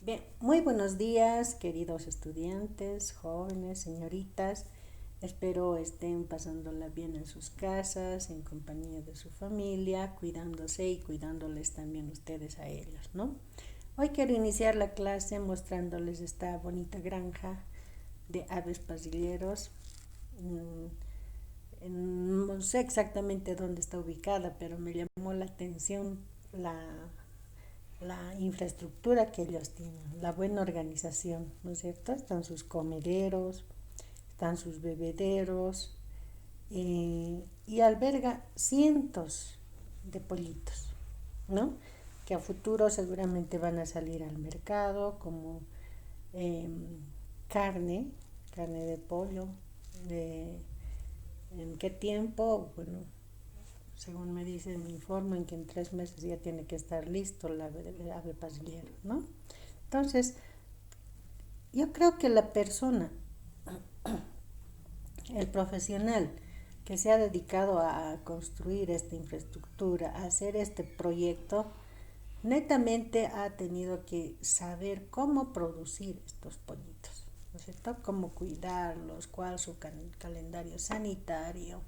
Bien, muy buenos días, queridos estudiantes, jóvenes, señoritas. Espero estén pasándola bien en sus casas, en compañía de su familia, cuidándose y cuidándoles también ustedes a ellos, ¿no? Hoy quiero iniciar la clase mostrándoles esta bonita granja de aves pasilleros. No sé exactamente dónde está ubicada, pero me llamó la atención la infraestructura que ellos tienen, la buena organización, ¿no es cierto? Están sus comederos, están sus bebederos y alberga cientos de pollitos, ¿no? Que a futuro seguramente van a salir al mercado como eh, carne, carne de pollo. De, ¿En qué tiempo? Bueno, según me dicen, me informan que en 3 meses ya tiene que estar listo el ave pasillero, ¿no? Entonces, yo creo que la persona, el profesional que se ha dedicado a construir esta infraestructura, a hacer este proyecto, netamente ha tenido que saber cómo producir estos pollitos, ¿no es cierto? Cómo cuidarlos, cuál es su calendario sanitario,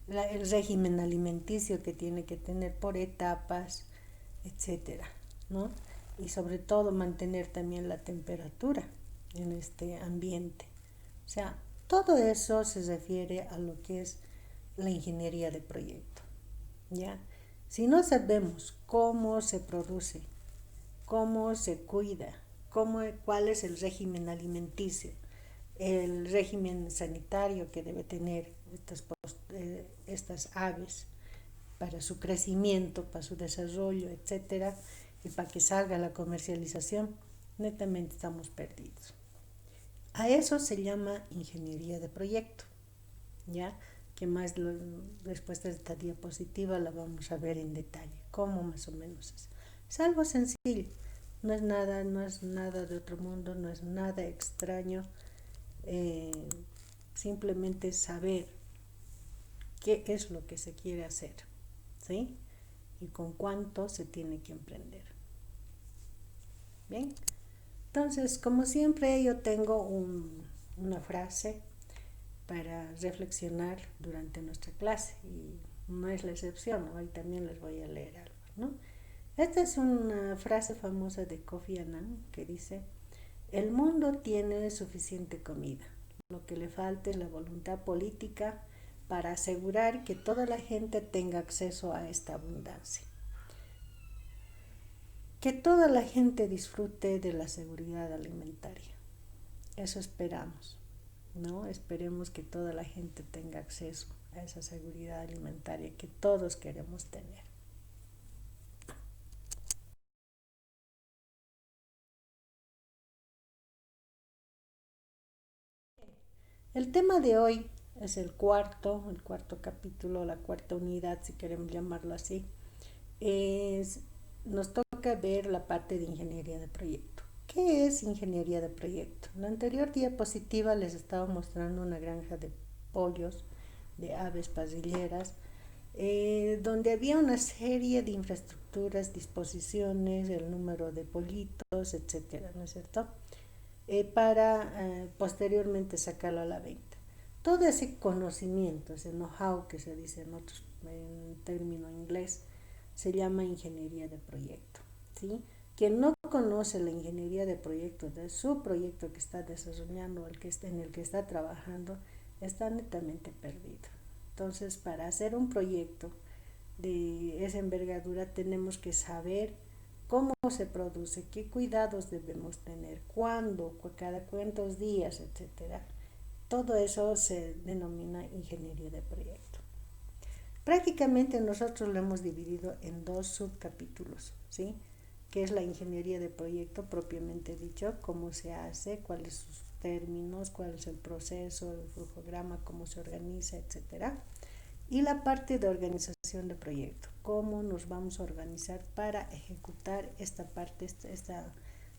el régimen alimenticio que tiene que tener por etapas, etcétera, ¿no? Y sobre todo mantener también la temperatura en este ambiente. O sea, todo eso se refiere a lo que es la ingeniería de proyecto, ¿ya? Si no sabemos cómo se produce, cómo se cuida, cuál es el régimen alimenticio, el régimen sanitario que debe tener estas aves para su crecimiento, para su desarrollo, etcétera, y para que salga la comercialización, netamente estamos perdidos. A eso se llama ingeniería de proyecto, ¿ya? Que después de esta diapositiva la vamos a ver en detalle, cómo más o menos es. Es algo sencillo, no es nada de otro mundo, no es nada extraño, eh, simplemente saber qué es lo que se quiere hacer, ¿sí? Y con cuánto se tiene que emprender. Bien, entonces, como siempre, yo tengo una frase para reflexionar durante nuestra clase y no es la excepción, hoy también les voy a leer algo, ¿no? Esta es una frase famosa de Kofi Annan que dice: el mundo tiene suficiente comida, lo que le falta es la voluntad política para asegurar que toda la gente tenga acceso a esta abundancia. Que toda la gente disfrute de la seguridad alimentaria. Eso esperamos, ¿no? Esperemos que toda la gente tenga acceso a esa seguridad alimentaria que todos queremos tener. El tema de hoy es el cuarto capítulo, la cuarta unidad, si queremos llamarlo así. Es, nos toca ver la parte de ingeniería de proyecto. ¿Qué es ingeniería de proyecto? En la anterior diapositiva les estaba mostrando una granja de pollos, de aves pasilleras, donde había una serie de infraestructuras, disposiciones, el número de pollitos, etcétera, ¿no es cierto? Para posteriormente sacarlo a la venta. Todo ese conocimiento, ese know-how que se dice en término inglés, se llama ingeniería de proyecto, ¿sí? Quien no conoce la ingeniería de proyecto de su proyecto que está desarrollando, en el que está trabajando, está netamente perdido. Entonces, para hacer un proyecto de esa envergadura tenemos que saber cómo se produce, qué cuidados debemos tener, cuándo, cada cuántos días, etcétera. Todo eso se denomina ingeniería de proyecto. Prácticamente nosotros lo hemos dividido en dos subcapítulos, ¿sí? Que es la ingeniería de proyecto propiamente dicho, cómo se hace, cuáles son sus términos, cuál es el proceso, el flujograma, cómo se organiza, etcétera. Y la parte de organización de proyecto, cómo nos vamos a organizar para ejecutar esta parte,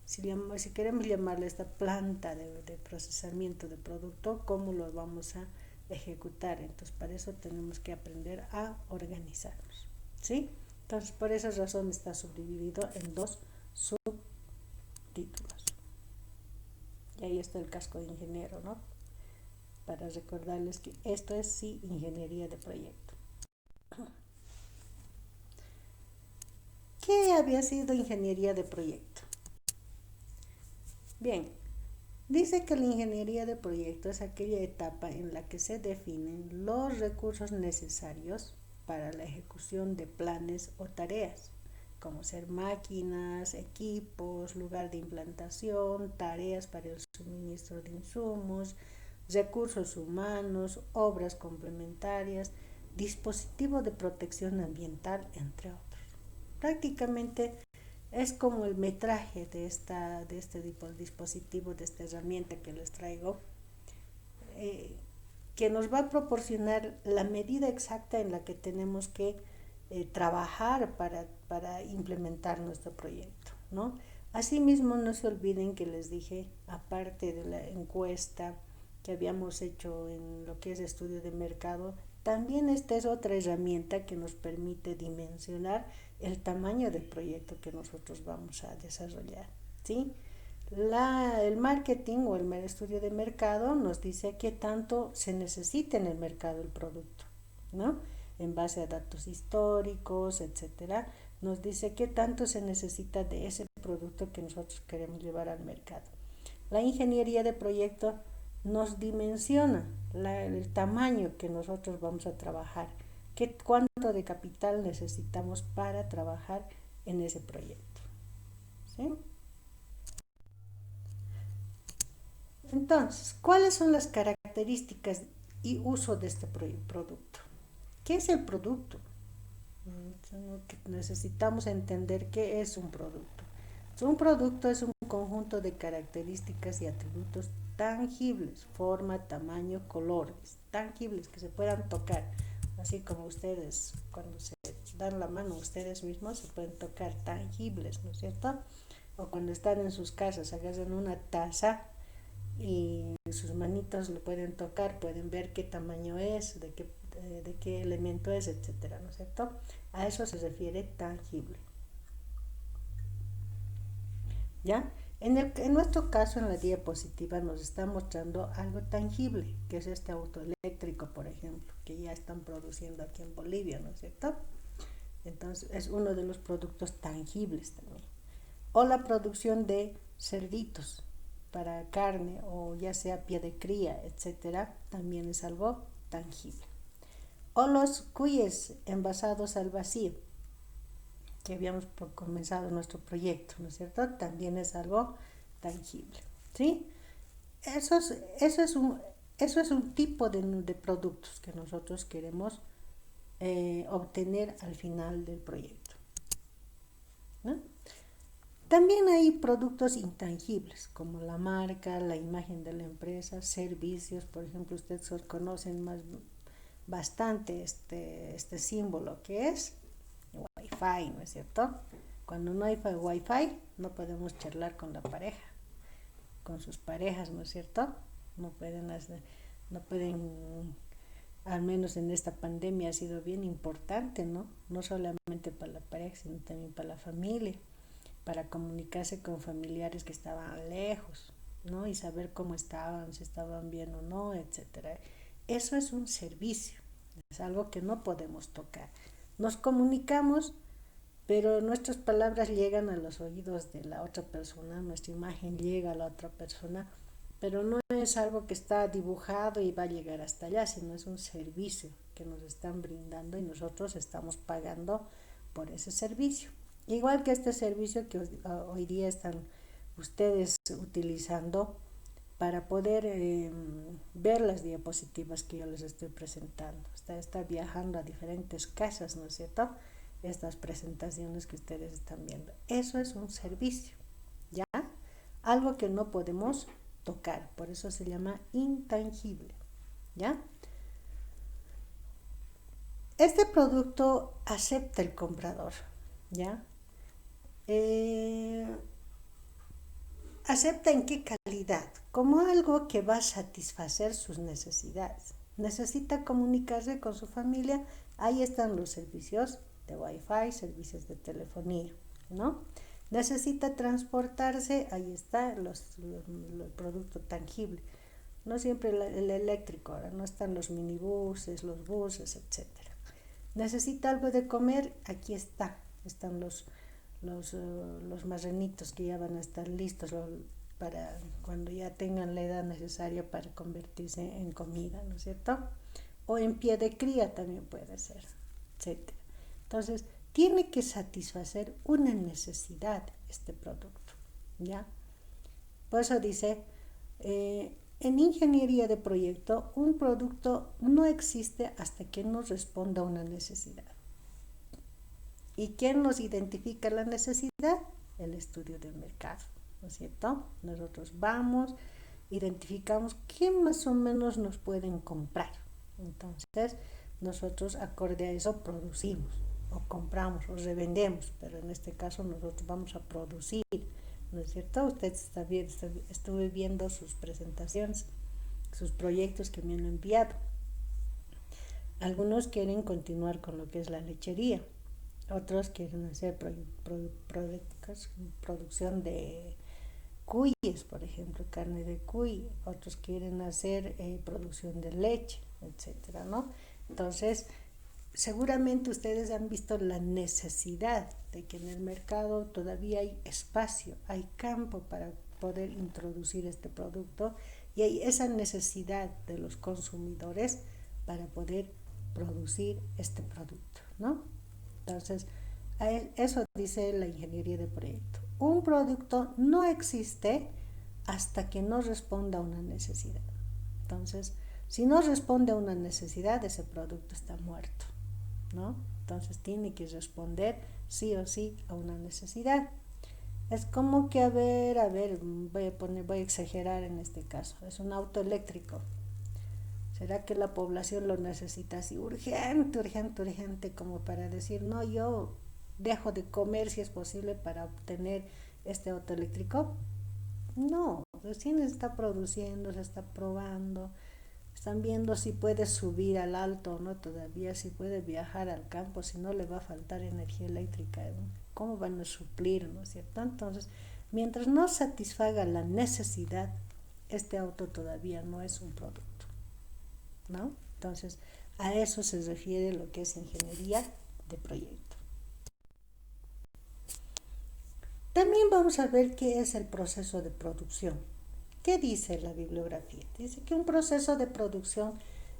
si queremos llamarle esta planta de procesamiento de producto, cómo lo vamos a ejecutar. Entonces, para eso tenemos que aprender a organizarnos, ¿sí? Entonces, por esa razón está subdividido en dos subtítulos. Y ahí está el casco de ingeniero, ¿no? Para recordarles que esto es sí ingeniería de proyecto. ¿Qué había sido ingeniería de proyecto? Bien, dice que la ingeniería de proyecto es aquella etapa en la que se definen los recursos necesarios para la ejecución de planes o tareas, como ser máquinas, equipos, lugar de implantación, tareas para el suministro de insumos, recursos humanos, obras complementarias, dispositivo de protección ambiental, entre otros. Prácticamente es como el metraje de este tipo de dispositivo, de esta herramienta que les traigo, que nos va a proporcionar la medida exacta en la que tenemos que trabajar para implementar nuestro proyecto, ¿no? Asimismo, no se olviden que les dije, aparte de la encuesta que habíamos hecho en lo que es estudio de mercado, también esta es otra herramienta que nos permite dimensionar el tamaño del proyecto que nosotros vamos a desarrollar, ¿sí? El marketing o el estudio de mercado nos dice qué tanto se necesita en el mercado el producto, ¿no? En base a datos históricos, etcétera, nos dice qué tanto se necesita de ese producto que nosotros queremos llevar al mercado. La ingeniería de proyecto nos dimensiona el tamaño que nosotros vamos a trabajar, cuánto de capital necesitamos para trabajar en ese proyecto, ¿sí? Entonces, ¿cuáles son las características y uso de este producto? ¿Qué es el producto? Necesitamos entender qué es un producto. Un producto es un conjunto de características y atributos tangibles, forma, tamaño, colores, tangibles que se puedan tocar, así como ustedes cuando se dan la mano ustedes mismos se pueden tocar, tangibles, ¿no es cierto? O cuando están en sus casas, agarran una taza y sus manitos lo pueden tocar, pueden ver qué tamaño es, de qué elemento es, etcétera, ¿no es cierto? A eso se refiere tangible. ¿Ya? En nuestro caso, en la diapositiva nos está mostrando algo tangible, que es este auto eléctrico, por ejemplo, que ya están produciendo aquí en Bolivia, ¿no es cierto? Entonces, es uno de los productos tangibles también. O la producción de cerditos para carne, o ya sea pie de cría, etcétera, también es algo tangible. O los cuyes envasados al vacío, que habíamos comenzado nuestro proyecto, ¿no es cierto? También es algo tangible, ¿sí? Eso es, eso es, un, eso es un tipo de productos que nosotros queremos obtener al final del proyecto, ¿no? También hay productos intangibles, como la marca, la imagen de la empresa, servicios, por ejemplo, ustedes conocen bastante este símbolo que es Wi-Fi, ¿no es cierto? Cuando no hay Wi-Fi, no podemos charlar con la pareja, con sus parejas, ¿no es cierto? No pueden hacer, no pueden, al menos en esta pandemia ha sido bien importante, ¿no? No solamente para la pareja, sino también para la familia, para comunicarse con familiares que estaban lejos, ¿no? Y saber cómo estaban, si estaban bien o no, etcétera. Eso es un servicio, es algo que no podemos tocar. Nos comunicamos, pero nuestras palabras llegan a los oídos de la otra persona, nuestra imagen llega a la otra persona, pero no es algo que está dibujado y va a llegar hasta allá, sino es un servicio que nos están brindando y nosotros estamos pagando por ese servicio. Igual que este servicio que hoy día están ustedes utilizando para poder ver las diapositivas que yo les estoy presentando. Está viajando a diferentes casas, ¿no es cierto? Estas presentaciones que ustedes están viendo. Eso es un servicio, ¿ya? Algo que no podemos tocar, por eso se llama intangible, ¿ya? Este producto acepta el comprador, ¿ya? Acepta en qué calidad, como algo que va a satisfacer sus necesidades. Necesita comunicarse con su familia, ahí están los servicios de Wi-Fi, servicios de telefonía, ¿no? Necesita transportarse, ahí está el producto tangible. No siempre el eléctrico, ahora no están los minibuses, los buses, etcétera. Necesita algo de comer, aquí están los marranitos que ya van a estar listos para cuando ya tengan la edad necesaria para convertirse en comida, ¿no es cierto? O en pie de cría también puede ser, etcétera. Entonces, tiene que satisfacer una necesidad este producto, ¿ya? Por eso dice, en ingeniería de proyecto, un producto no existe hasta que no responda a una necesidad. ¿Y quién nos identifica la necesidad? El estudio del mercado, ¿no es cierto? Nosotros vamos, identificamos qué más o menos nos pueden comprar. Entonces, nosotros acorde a eso producimos, o compramos, o revendemos, pero en este caso nosotros vamos a producir, ¿no es cierto? Usted está viendo, estuve viendo sus presentaciones, sus proyectos que me han enviado. Algunos quieren continuar con lo que es la lechería, otros quieren hacer producción de cuyes, por ejemplo, carne de cuy, otros quieren hacer producción de leche, etcétera, ¿no? Entonces, seguramente ustedes han visto la necesidad de que en el mercado todavía hay espacio, hay campo para poder introducir este producto y hay esa necesidad de los consumidores para poder producir este producto, ¿no? Entonces, eso dice la ingeniería de proyecto. Un producto no existe hasta que no responda a una necesidad. Entonces, si no responde a una necesidad, ese producto está muerto, ¿no? Entonces, tiene que responder sí o sí a una necesidad. Es como que, voy a exagerar en este caso. Es un auto eléctrico. ¿Será que la población lo necesita así urgente, como para decir, no, yo dejo de comer si es posible para obtener este auto eléctrico? No, recién se está produciendo, se está probando, están viendo si puede subir al alto o no todavía, si puede viajar al campo, si no le va a faltar energía eléctrica, ¿no? ¿Cómo van a suplir, no es cierto? Entonces, mientras no satisfaga la necesidad, este auto todavía no es un producto, ¿no? Entonces, a eso se refiere lo que es ingeniería de proyecto. También vamos a ver qué es el proceso de producción. ¿Qué dice la bibliografía? Dice que un proceso de producción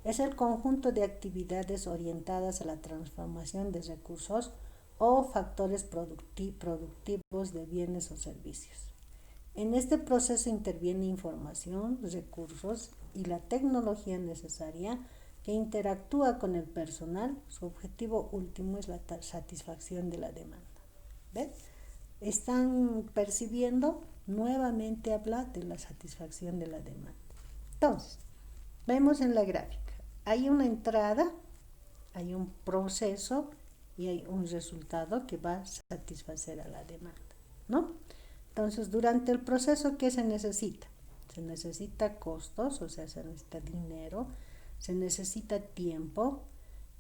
es el conjunto de actividades orientadas a la transformación de recursos o factores productivos de bienes o servicios. En este proceso interviene información, recursos y la tecnología necesaria que interactúa con el personal. Su objetivo último es la satisfacción de la demanda. ¿Ves? Están percibiendo, nuevamente habla de la satisfacción de la demanda. Entonces, vemos en la gráfica, hay una entrada, hay un proceso y hay un resultado que va a satisfacer a la demanda, ¿no? Entonces, durante el proceso, ¿qué se necesita? Se necesita costos, o sea, se necesita dinero, se necesita tiempo,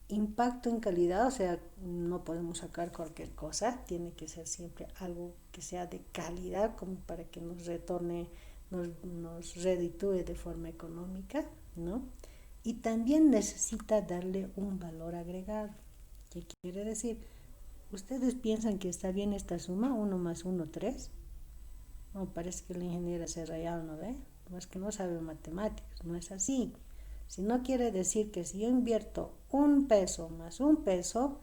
impacto en calidad, o sea, no podemos sacar cualquier cosa, tiene que ser siempre algo que sea de calidad, como para que nos retorne, nos reditúe de forma económica, ¿no? Y también necesita darle un valor agregado. ¿Qué quiere decir? ¿Ustedes piensan que está bien esta suma? 1 más 1, 3. No, parece que la ingeniera se ha rayado, ¿no ve? No es que no sabe matemáticas, no es así. Si no quiere decir que si yo invierto 1 peso más 1 peso,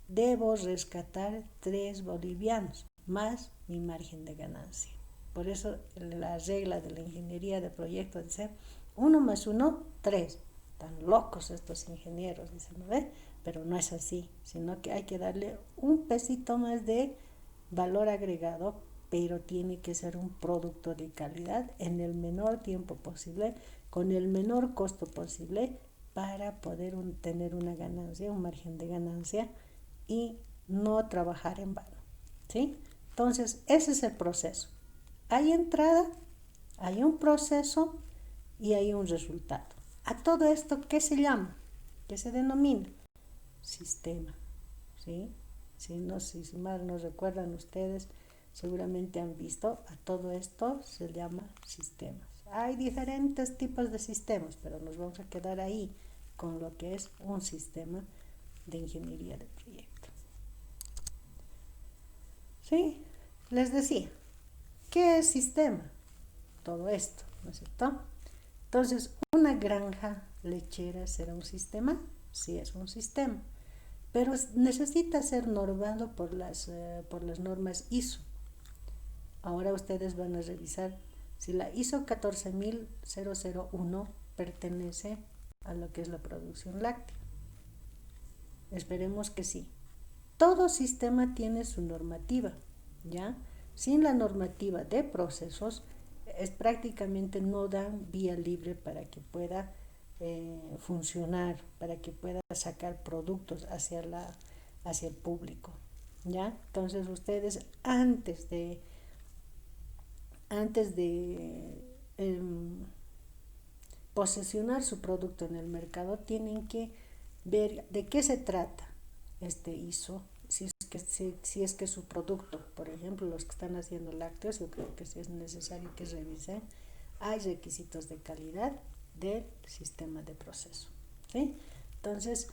debo rescatar 3 bolivianos más mi margen de ganancia. Por eso la regla de la ingeniería de proyectos dice 1 más 1, 3. Están locos estos ingenieros, dicen, ¿no ve? Pero no es así, sino que hay que darle un pesito más de valor agregado, pero tiene que ser un producto de calidad en el menor tiempo posible, con el menor costo posible, para poder tener una ganancia, un margen de ganancia y no trabajar en vano, ¿sí? Entonces, ese es el proceso. Hay entrada, hay un proceso y hay un resultado. A todo esto, ¿qué se llama? ¿Qué se denomina? Sistema, ¿sí? Si mal no recuerdan ustedes, seguramente han visto, a todo esto se llama sistemas. Hay diferentes tipos de sistemas, pero nos vamos a quedar ahí con lo que es un sistema de ingeniería de proyecto. ¿Sí? Les decía, ¿qué es sistema? Todo esto, ¿no es cierto? Entonces, ¿una granja lechera será un sistema? Sí, es un sistema, pero necesita ser normado por las normas ISO. Ahora ustedes van a revisar si la ISO 14001 pertenece a lo que es la producción láctea. Esperemos que sí. Todo sistema tiene su normativa, ¿ya? Sin la normativa de procesos, es prácticamente no dan vía libre para que pueda funcionar, para que pueda sacar productos hacia el público, ¿ya? Entonces ustedes antes de posesionar su producto en el mercado, tienen que ver de qué se trata este ISO, si es que su producto, por ejemplo, los que están haciendo lácteos, yo creo que sí es necesario que revisen, hay requisitos de calidad del sistema de proceso, ¿sí? Entonces,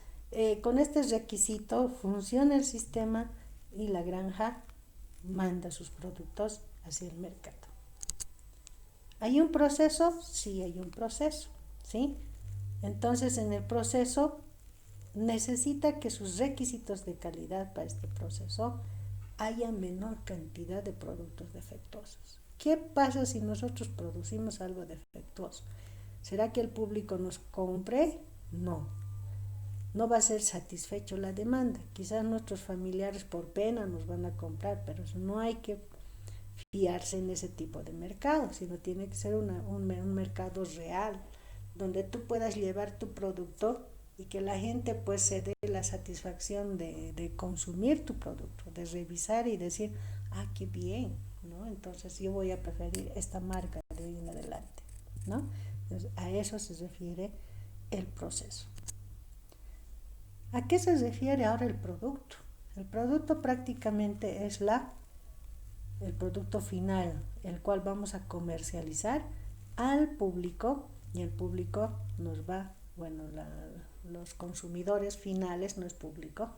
con este requisito funciona el sistema y la granja manda sus productos hacia el mercado. ¿Hay un proceso? Sí, hay un proceso, ¿sí? Entonces, en el proceso necesita que sus requisitos de calidad para este proceso haya menor cantidad de productos defectuosos. ¿Qué pasa si nosotros producimos algo defectuoso? ¿Será que el público nos compre? No. No va a ser satisfecho la demanda. Quizás nuestros familiares por pena nos van a comprar, pero no hay que fiarse en ese tipo de mercado, sino tiene que ser un mercado real, donde tú puedas llevar tu producto y que la gente pues se dé la satisfacción de consumir tu producto, de revisar y decir, ah, qué bien, ¿no? Entonces yo voy a preferir esta marca de hoy en adelante, ¿no? Entonces, a eso se refiere el proceso. ¿A qué se refiere ahora el producto? El producto prácticamente es el producto final, el cual vamos a comercializar al público, y el público nos va, bueno, los consumidores finales, no es público,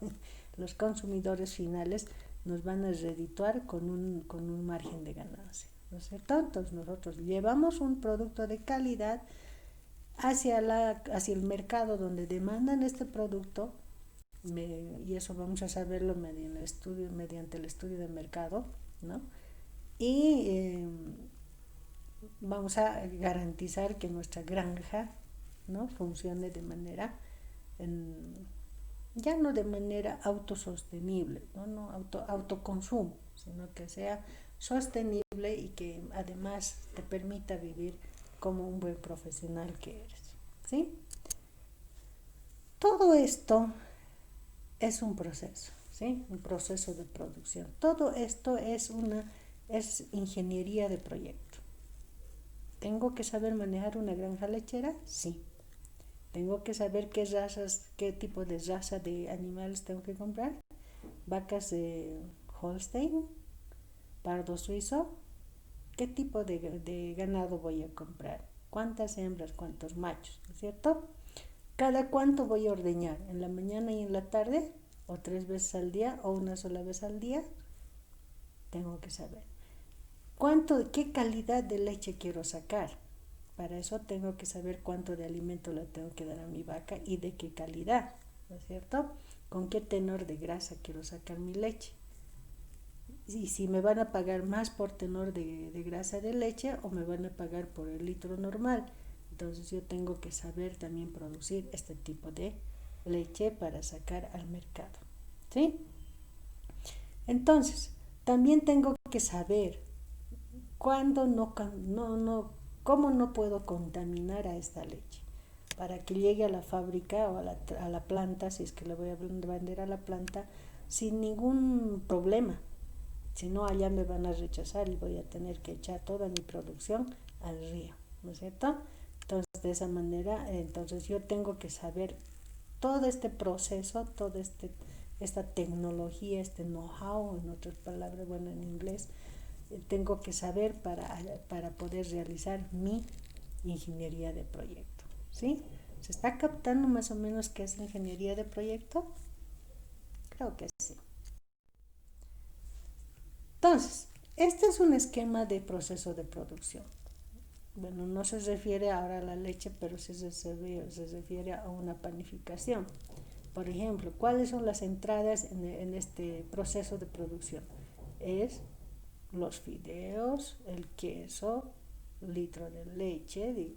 los consumidores finales nos van a redituar con un margen de ganancia, ¿no es cierto? Entonces nosotros llevamos un producto de calidad hacia el mercado donde demandan este producto, y eso vamos a saberlo mediante el estudio de mercado, ¿no? Y vamos a garantizar que nuestra granja, ¿no?, funcione de manera, ya no de manera autosostenible, no autoconsumo, sino que sea sostenible y que además te permita vivir como un buen profesional que eres, ¿sí? Todo esto es un proceso, ¿sí? Un proceso de producción. Todo esto es ingeniería de proyecto. ¿Tengo que saber manejar una granja lechera? Sí. ¿Tengo que saber qué tipo de raza de animales tengo que comprar? ¿Vacas de Holstein? ¿Pardo suizo? ¿Qué tipo de ganado voy a comprar? ¿Cuántas hembras? ¿Cuántos machos? ¿No es cierto? ¿Cada cuánto voy a ordeñar? ¿En la mañana y en la tarde? ¿O 3 veces al día? ¿O una sola vez al día? Tengo que saber. ¿Qué calidad de leche quiero sacar? Para eso tengo que saber cuánto de alimento le tengo que dar a mi vaca y de qué calidad, ¿no es cierto? ¿Con qué tenor de grasa quiero sacar mi leche? Y si me van a pagar más por tenor de grasa de leche o me van a pagar por el litro normal. Entonces yo tengo que saber también producir este tipo de leche para sacar al mercado, ¿sí? Entonces, también tengo que saber cuándo cómo no puedo contaminar a esta leche para que llegue a la fábrica o a la planta, si es que le voy a vender a la planta, sin ningún problema. Si no, allá me van a rechazar y voy a tener que echar toda mi producción al río, ¿no es cierto? Entonces, de esa manera, entonces yo tengo que saber todo este proceso, todo esta tecnología, este know-how, en otras palabras, bueno, en inglés, tengo que saber para poder realizar mi ingeniería de proyecto, ¿sí? ¿Se está captando más o menos qué es ingeniería de proyecto? Creo que sí. Entonces, este es un esquema de proceso de producción. Bueno, no se refiere ahora a la leche, pero sí se refiere a una panificación. Por ejemplo, ¿cuáles son las entradas en este proceso de producción? Es los fideos, el queso, litro de leche,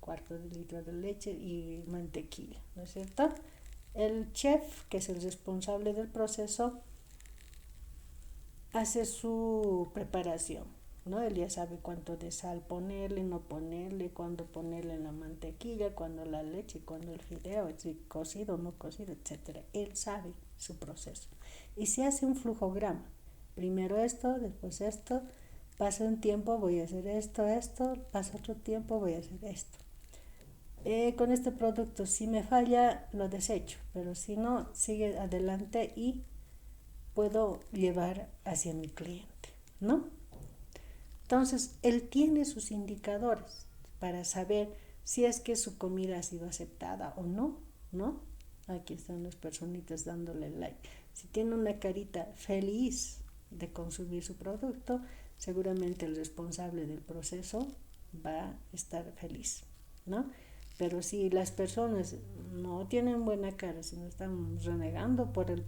cuarto de litro de leche y mantequilla, ¿no es cierto? El chef, que es el responsable del proceso, hace su preparación, ¿no? Él ya sabe cuánto de sal ponerle, no ponerle, cuándo ponerle la mantequilla, cuándo la leche, cuándo el fideo, si cocido o no cocido, etcétera. Él sabe su proceso. Y se hace un flujograma. Primero esto, después esto, pasa un tiempo, voy a hacer esto, pasa otro tiempo, voy a hacer esto. Con este producto, si me falla, lo desecho, pero si no, sigue adelante y puedo llevar hacia mi cliente, ¿no? Entonces, él tiene sus indicadores para saber si es que su comida ha sido aceptada o no, ¿no? Aquí están las personitas dándole like. Si tiene una carita feliz de consumir su producto, seguramente el responsable del proceso va a estar feliz, ¿no? Pero si las personas no tienen buena cara, si no están renegando por el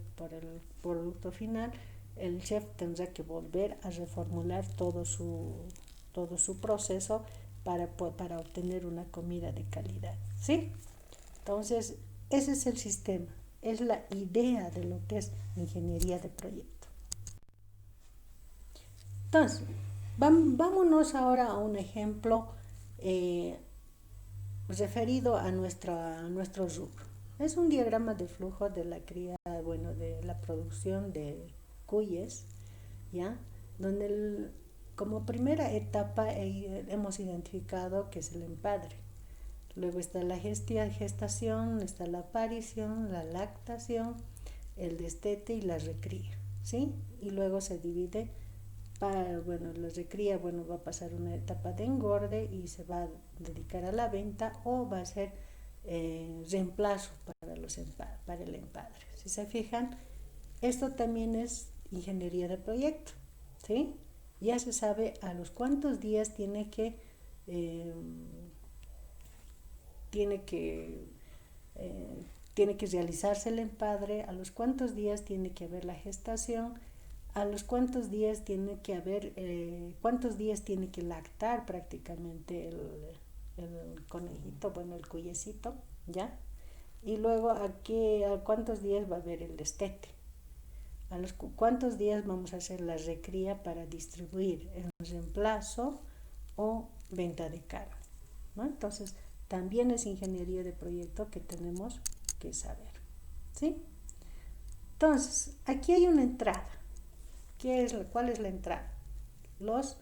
producto final, el chef tendrá que volver a reformular todo su proceso para obtener una comida de calidad, ¿sí? Entonces, ese es el sistema, es la idea de lo que es ingeniería de proyecto. Entonces, vámonos ahora a un ejemplo eh, referido a nuestro rubro. Es un diagrama de flujo de la cría, bueno, de la producción de cuyes, ¿ya? Donde como primera etapa hemos identificado que es el empadre. Luego está la gestación, está la aparición, la lactación, el destete y la recría, ¿sí? Y luego se divide bueno, la recría, bueno, va a pasar una etapa de engorde y se va a dedicar a la venta o va a ser reemplazo para el empadre. Si se fijan, esto también es ingeniería de proyecto, ¿sí? Ya se sabe a los cuántos días eh, tiene que eh, tiene que realizarse el empadre, a los cuántos días tiene que haber la gestación, a los cuántos días tiene que lactar prácticamente el conejito, bueno, el cuyecito, ¿ya? Y luego a cuántos días va a haber el destete, a los cuántos días vamos a hacer la recría para distribuir en reemplazo o venta de carne, ¿no? Entonces, también es ingeniería de proyecto que tenemos que saber, ¿sí? Entonces, aquí hay una entrada. ¿Cuál es la entrada? Los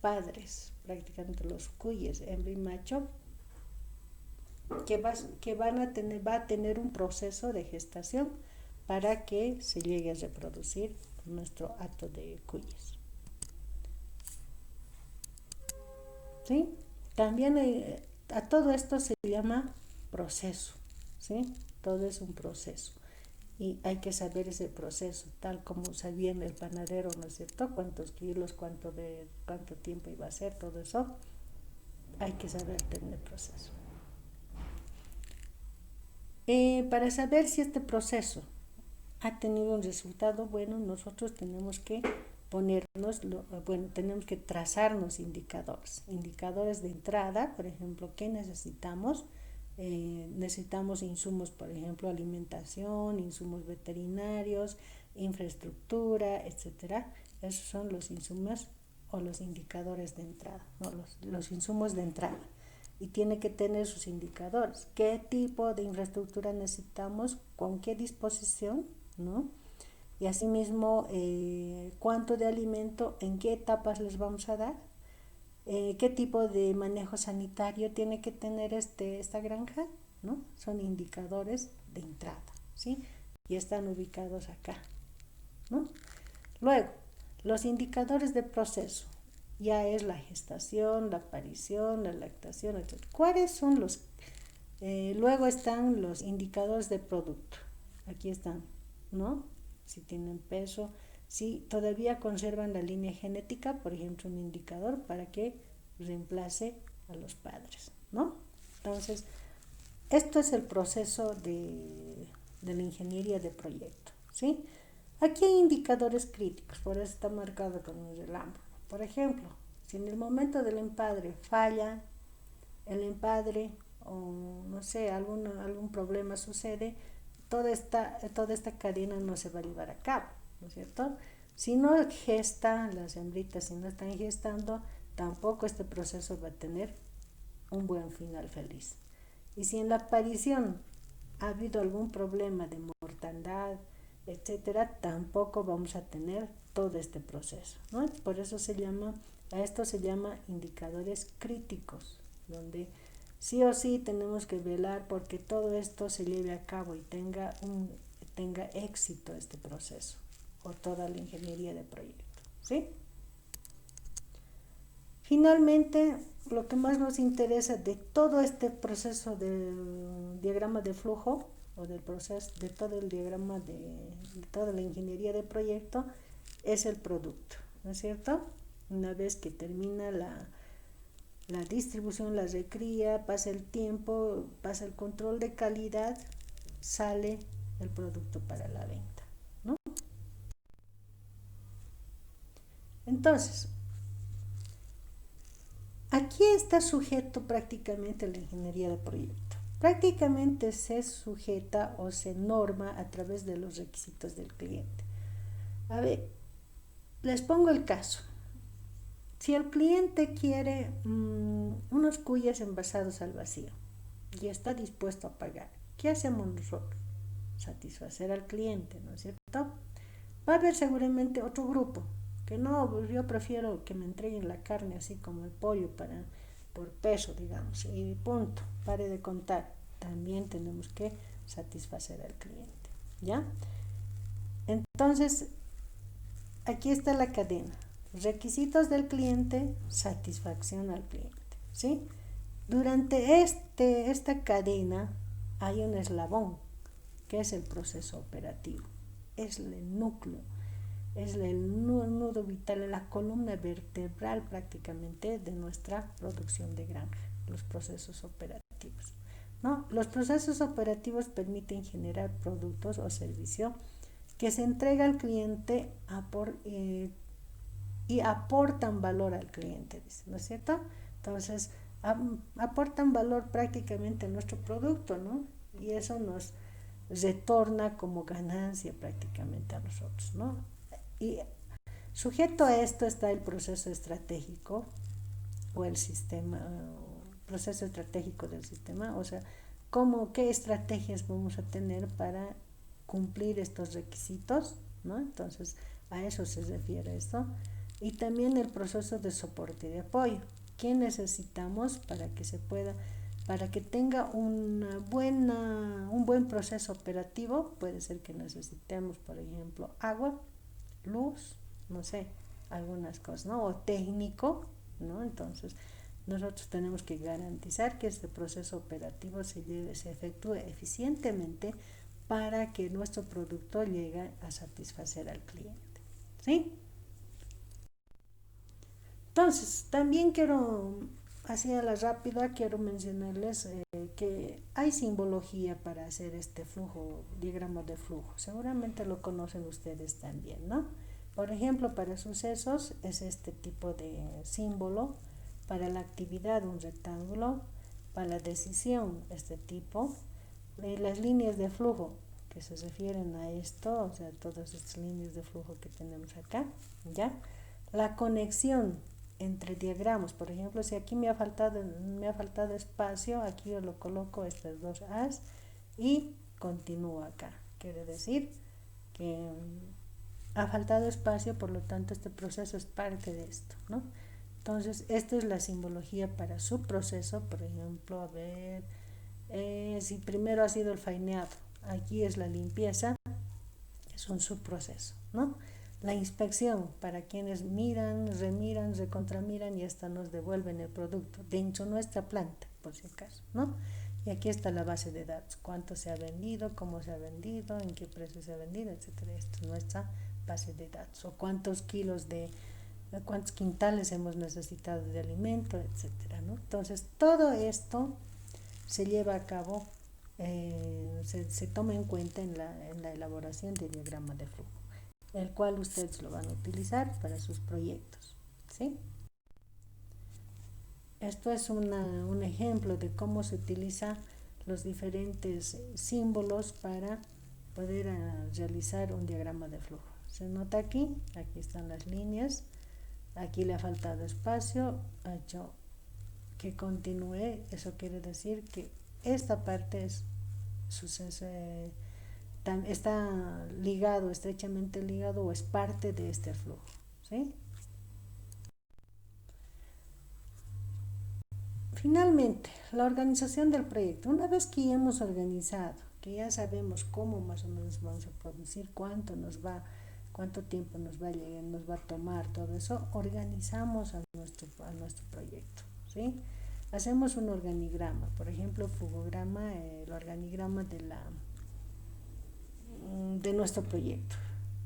padres, prácticamente los cuyes, hembra y macho, que va a tener un proceso de gestación para que se llegue a reproducir nuestro acto de cuyes, ¿sí? También a todo esto se llama proceso, ¿sí? Todo es un proceso y hay que saber ese proceso, tal como sabía el panadero, ¿no es cierto? Cuántos kilos, cuánto tiempo iba a ser, todo eso, hay que saber tener proceso. Para saber si este proceso ha tenido un resultado bueno, nosotros tenemos que tenemos que trazarnos indicadores de entrada, por ejemplo, ¿qué necesitamos? Necesitamos insumos, por ejemplo, alimentación, insumos veterinarios, infraestructura, etcétera. Esos son los insumos o los indicadores de entrada, ¿no? Los insumos de entrada. Y tiene que tener sus indicadores. ¿Qué tipo de infraestructura necesitamos? ¿Con qué disposición? ¿No? Y asimismo, cuánto de alimento, en qué etapas les vamos a dar, qué tipo de manejo sanitario tiene que tener esta granja, ¿no? Son indicadores de entrada, ¿sí? y están ubicados acá, ¿no? Luego, los indicadores de proceso, ya es la gestación, la aparición, la lactación, etc. ¿Cuáles son los? Luego están los indicadores de producto, aquí están, ¿no? Si tienen peso, si todavía conservan la línea genética, por ejemplo, un indicador para que reemplace a los padres, ¿no? Entonces, esto es el proceso de la ingeniería de proyecto, ¿sí? Aquí hay indicadores críticos, por eso está marcado con un relámpago. Por ejemplo, si en el momento del empadre falla el empadre o no sé, algún problema sucede, toda esta cadena no se va a llevar a cabo, ¿no es cierto? Si no gestan las hembritas, si no están gestando, tampoco este proceso va a tener un buen final feliz. Y si en la aparición ha habido algún problema de mortandad, etcétera, tampoco vamos a tener todo este proceso, ¿no? Por eso a esto se llama indicadores críticos, donde sí o sí tenemos que velar porque todo esto se lleve a cabo y tenga éxito este proceso o toda la ingeniería de proyecto, ¿sí? Finalmente, lo que más nos interesa de todo este proceso del diagrama de flujo o del proceso de todo el diagrama de toda la ingeniería de proyecto es el producto, ¿no es cierto? Una vez que termina la distribución, la recría, pasa el tiempo, pasa el control de calidad, sale el producto para la venta, ¿no? Entonces, aquí está sujeto prácticamente la ingeniería de proyecto. Prácticamente se sujeta o se norma a través de los requisitos del cliente. A ver, les pongo el caso. Si el cliente quiere unos cuyes envasados al vacío y está dispuesto a pagar, ¿qué hacemos nosotros? Satisfacer al cliente, ¿no es cierto? Va a haber seguramente otro grupo que no, yo prefiero que me entreguen la carne así como el pollo por peso, digamos, y punto, pare de contar. También tenemos que satisfacer al cliente, ¿ya? Entonces, aquí está la cadena. Requisitos del cliente, satisfacción al cliente, ¿sí? Durante esta cadena hay un eslabón, que es el proceso operativo. Es el núcleo, es el nudo vital, la columna vertebral prácticamente de nuestra producción de granja, los procesos operativos, ¿no? Los procesos operativos permiten generar productos o servicios que se entrega al cliente y aportan valor al cliente, ¿no es cierto? Entonces, aportan valor prácticamente a nuestro producto, ¿no? Y eso nos retorna como ganancia prácticamente a nosotros, ¿no? Y sujeto a esto está el proceso estratégico o el sistema, proceso estratégico del sistema, o sea, qué estrategias vamos a tener para cumplir estos requisitos, ¿no? Entonces, a eso se refiere esto. Y también el proceso de soporte y de apoyo. ¿Qué necesitamos para que tenga un buen proceso operativo? Puede ser que necesitemos, por ejemplo, agua, luz, no sé, algunas cosas, ¿no? O técnico, ¿no? Entonces, nosotros tenemos que garantizar que este proceso operativo se efectúe eficientemente para que nuestro producto llegue a satisfacer al cliente, ¿sí? Entonces, también así a la rápida, quiero mencionarles que hay simbología para hacer este flujo, diagrama de flujo. Seguramente lo conocen ustedes también, ¿no? Por ejemplo, para sucesos es este tipo de símbolo, para la actividad un rectángulo, para la decisión este tipo, las líneas de flujo que se refieren a esto, o sea, todas estas líneas de flujo que tenemos acá, ¿ya? La conexión entre diagramas, por ejemplo, si aquí me ha faltado espacio, aquí yo lo coloco estas dos A's y continúo acá. Quiere decir que ha faltado espacio, por lo tanto este proceso es parte de esto, ¿no? Entonces, esta es la simbología para su proceso. Por ejemplo, a ver, si primero ha sido el faineado, Aquí es la limpieza, es un subproceso, ¿no? La inspección, para quienes miran, remiran, recontramiran y hasta nos devuelven el producto dentro de nuestra planta, por si acaso, ¿no? Y aquí está la base de datos, cuánto se ha vendido, cómo se ha vendido, en qué precio se ha vendido, etcétera. Esta es nuestra base de datos, o cuántos quintales hemos necesitado de alimento, etcétera, ¿no? Entonces, todo esto se lleva a cabo, se toma en cuenta en la elaboración del diagrama de flujo, el cual ustedes lo van a utilizar para sus proyectos, ¿sí? Esto es un ejemplo de cómo se utilizan los diferentes símbolos para poder realizar un diagrama de flujo. Se nota aquí están las líneas, aquí le ha faltado espacio, ha hecho que continúe, eso quiere decir que esta parte es suceso, está ligado, estrechamente ligado o es parte de este flujo, ¿sí? Finalmente, la organización del proyecto. Una vez que ya hemos organizado, que ya sabemos cómo más o menos vamos a producir, cuánto tiempo nos va a llegar, nos va a tomar, todo eso, organizamos a nuestro proyecto, ¿sí? Hacemos un organigrama, por ejemplo, flujograma, el organigrama de nuestro proyecto.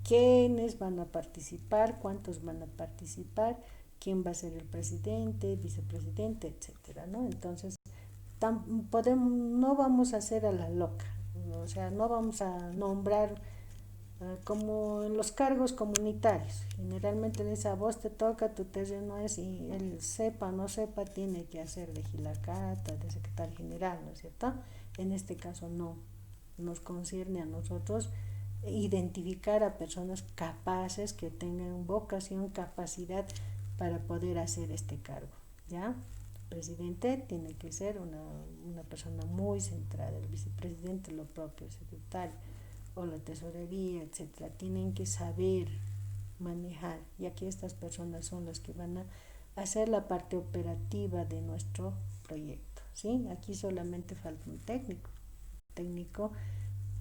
¿Quiénes van a participar? ¿Cuántos van a participar? ¿Quién va a ser el presidente, vicepresidente, etcétera, ¿no? Entonces, no vamos a hacer a la loca, ¿no? O sea, no vamos a nombrar como en los cargos comunitarios. Generalmente dice, a vos te toca, tu terreno es, y él sepa o no sepa, tiene que hacer de gilacata, de secretario general, ¿no es cierto? En este caso no, nos concierne a nosotros identificar a personas capaces que tengan vocación, capacidad para poder hacer este cargo, ¿ya? El presidente tiene que ser una persona muy centrada, el vicepresidente lo propio, el secretario o la tesorería, etcétera, tienen que saber manejar, ya que estas personas son las que van a hacer la parte operativa de nuestro proyecto, ¿sí? Aquí solamente falta un técnico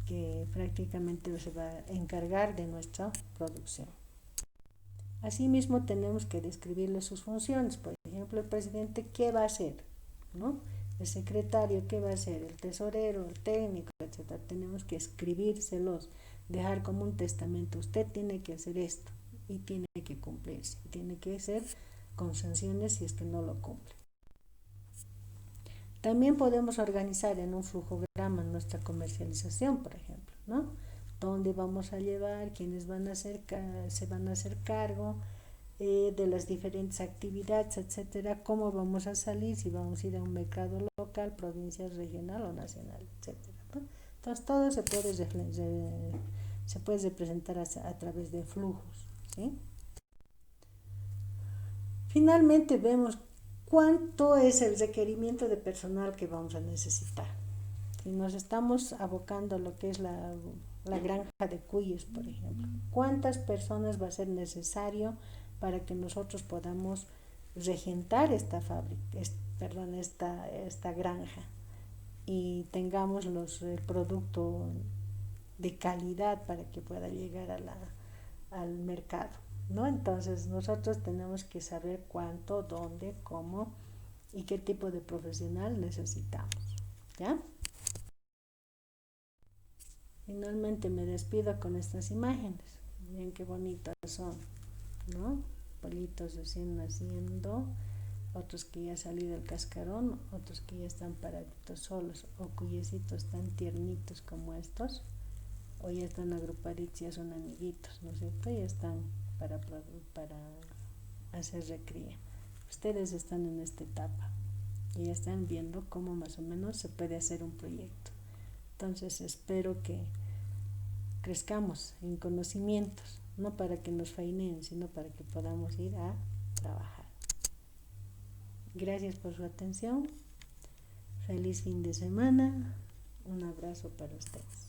que prácticamente se va a encargar de nuestra producción. Asimismo, tenemos que describirle sus funciones. Por ejemplo, el presidente, ¿qué va a hacer? ¿No? El secretario, ¿qué va a hacer? El tesorero, el técnico, etcétera. Tenemos que escribírselos, dejar como un testamento. Usted tiene que hacer esto y tiene que cumplirse. Tiene que ser con sanciones si es que no lo cumple. También podemos organizar en un flujograma nuestra comercialización, por ejemplo, ¿no? Dónde vamos a llevar, quiénes se van a hacer cargo de las diferentes actividades, etcétera, cómo vamos a salir, si vamos a ir a un mercado local, provincial, regional o nacional, etcétera, ¿no? Entonces todo se puede representar a través de flujos, ¿sí? Finalmente vemos cuánto es el requerimiento de personal que vamos a necesitar. Si nos estamos abocando a lo que es la granja de cuyes, por ejemplo, ¿cuántas personas va a ser necesario para que nosotros podamos regentar esta fábrica, esta granja y tengamos el producto de calidad para que pueda llegar al mercado, ¿no? Entonces nosotros tenemos que saber cuánto, dónde, cómo y qué tipo de profesional necesitamos, ¿ya? Finalmente me despido con estas imágenes. Miren qué bonitas son, ¿no? Pollitos recién naciendo, otros que ya han salido del cascarón, otros que ya están paraditos solos, o cuyecitos tan tiernitos como estos, o ya están agrupaditos, ya son amiguitos, ¿no es cierto? Ya están para hacer recría. Ustedes están en esta etapa y ya están viendo cómo más o menos se puede hacer un proyecto. Entonces espero que crezcamos en conocimientos, no para que nos faineen, sino para que podamos ir a trabajar. Gracias por su atención. Feliz fin de semana. Un abrazo para ustedes.